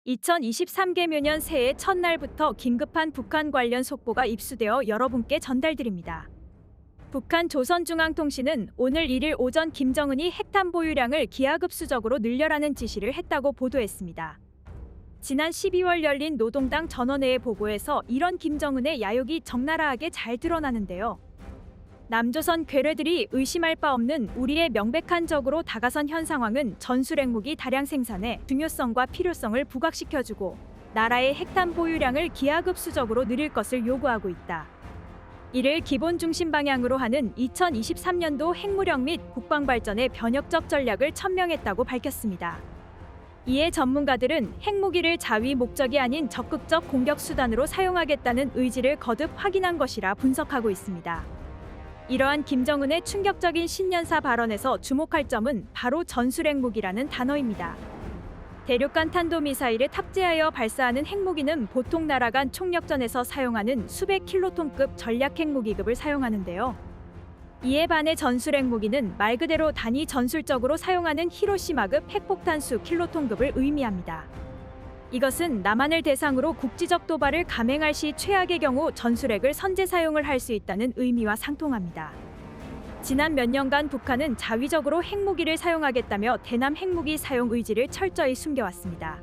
2023 개묘년 새해 첫날부터 긴급한 북한 관련 속보가 입수되어 여러분께 전달드립니다. 북한 조선중앙통신은 오늘 1일 오전 김정은이 핵탄 보유량을 기하급수적으로 늘려라는 지시를 했다고 보도했습니다. 지난 12월 열린 노동당 전원회의 보고에서 이런 김정은의 야욕이 적나라하게 잘 드러나는데요. 남조선 괴뢰들이 의심할 바 없는 우리의 명백한 적으로 다가선 현 상황은 전술핵무기 다량 생산의 중요성과 필요성을 부각시켜주고 나라의 핵탄 보유량을 기하급수적으로 늘릴 것을 요구하고 있다. 이를 기본 중심 방향으로 하는 2023년도 핵무력 및 국방발전의 변혁적 전략을 천명했다고 밝혔습니다. 이에 전문가들은 핵무기를 자위 목적이 아닌 적극적 공격 수단으로 사용하겠다는 의지를 거듭 확인한 것이라 분석하고 있습니다. 이러한 김정은의 충격적인 신년사 발언에서 주목할 점은 바로 전술핵무기라는 단어입니다. 대륙간 탄도미사일을 탑재하여 발사하는 핵무기는 보통 나라 간 총력전에서 사용하는 수백 킬로톤급 전략핵무기급을 사용하는데요. 이에 반해 전술핵무기는 말 그대로 단위 전술적으로 사용하는 히로시마급 핵폭탄 수 킬로톤급을 의미합니다. 이것은 남한을 대상으로 국지적 도발을 감행할 시 최악의 경우 전술핵을 선제 사용을 할 수 있다는 의미와 상통합니다. 지난 몇 년간 북한은 자위적으로 핵무기를 사용하겠다며 대남 핵무기 사용 의지를 철저히 숨겨왔습니다.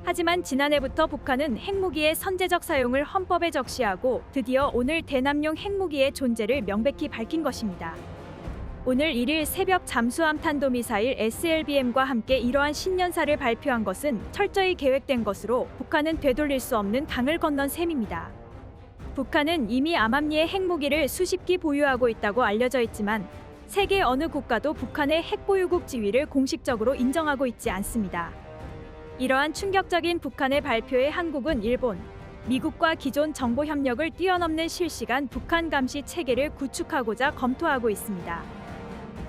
하지만 지난해부터 북한은 핵무기의 선제적 사용을 헌법에 적시하고 드디어 오늘 대남용 핵무기의 존재를 명백히 밝힌 것입니다. 오늘 1일 새벽 잠수함 탄도미사일 SLBM과 함께 이러한 신년사를 발표한 것은 철저히 계획된 것으로 북한은 되돌릴 수 없는 강을 건넌 셈입니다. 북한은 이미 암암리의 핵무기를 수십 기 보유하고 있다고 알려져 있지만 세계 어느 국가도 북한의 핵보유국 지위를 공식적으로 인정하고 있지 않습니다. 이러한 충격적인 북한의 발표에 한국은 일본, 미국과 기존 정보 협력을 뛰어넘는 실시간 북한 감시 체계를 구축하고자 검토하고 있습니다.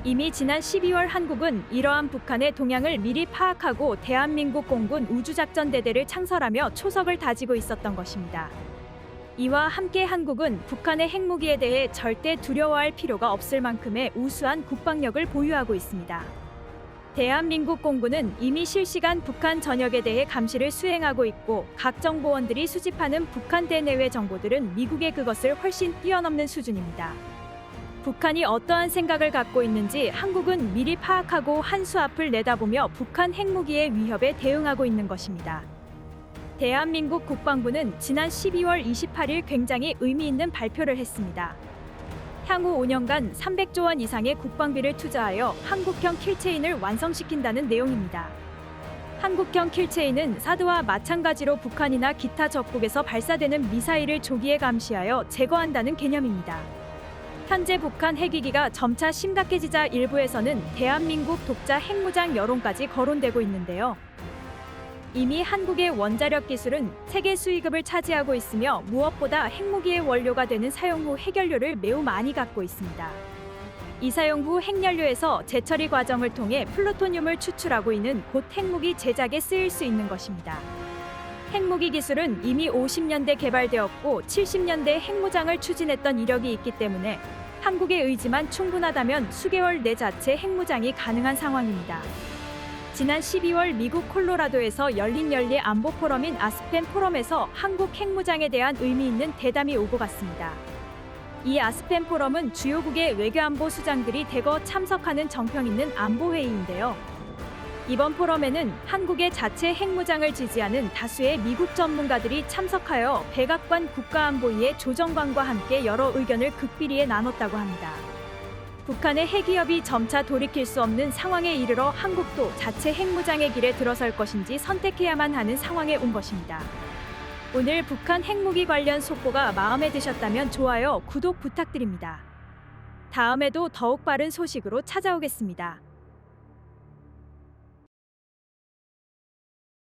이미 지난 12월 한국은 이러한 북한의 동향을 미리 파악하고 대한민국 공군 우주작전대대를 창설하며 초석을 다지고 있었던 것입니다. 이와 함께 한국은 북한의 핵무기에 대해 절대 두려워할 필요가 없을 만큼의 우수한 국방력을 보유하고 있습니다. 대한민국 공군은 이미 실시간 북한 전역에 대해 감시를 수행하고 있고 각 정보원들이 수집하는 북한 대내외 정보들은 미국의 그것을 훨씬 뛰어넘는 수준입니다. 북한이 어떠한 생각을 갖고 있는지 한국은 미리 파악하고 한 수 앞을 내다보며 북한 핵무기의 위협에 대응하고 있는 것입니다. 대한민국 국방부는 지난 12월 28일 굉장히 의미 있는 발표를 했습니다. 향후 5년간 300조 원 이상의 국방비를 투자하여 한국형 킬체인을 완성시킨다는 내용입니다. 한국형 킬체인은 사드와 마찬가지로 북한이나 기타 적국에서 발사되는 미사일을 조기에 감시하여 제거한다는 개념입니다. 현재 북한 핵위기가 점차 심각해지자 일부에서는 대한민국 독자 핵무장 여론까지 거론되고 있는데요. 이미 한국의 원자력 기술은 세계 수위급을 차지하고 있으며 무엇보다 핵무기의 원료가 되는 사용 후 핵연료를 매우 많이 갖고 있습니다. 이 사용 후 핵연료에서 재처리 과정을 통해 플루토늄을 추출하고 있는 곧 핵무기 제작에 쓰일 수 있는 것입니다. 핵무기 기술은 이미 50년대 개발되었고 70년대 핵무장을 추진했던 이력이 있기 때문에 한국의 의지만 충분하다면 수개월 내 자체 핵무장이 가능한 상황입니다. 지난 12월 미국 콜로라도에서 열린 연례 안보 포럼인 아스펜 포럼에서 한국 핵무장에 대한 의미 있는 대담이 오고 갔습니다. 이 아스펜 포럼은 주요국의 외교안보 수장들이 대거 참석하는 정평 있는 안보회의인데요. 이번 포럼에는 한국의 자체 핵무장을 지지하는 다수의 미국 전문가들이 참석하여 백악관 국가안보위의 조정관과 함께 여러 의견을 극비리에 나눴다고 합니다. 북한의 핵위협이 점차 돌이킬 수 없는 상황에 이르러 한국도 자체 핵무장의 길에 들어설 것인지 선택해야만 하는 상황에 온 것입니다. 오늘 북한 핵무기 관련 속보가 마음에 드셨다면 좋아요, 구독 부탁드립니다. 다음에도 더욱 빠른 소식으로 찾아오겠습니다.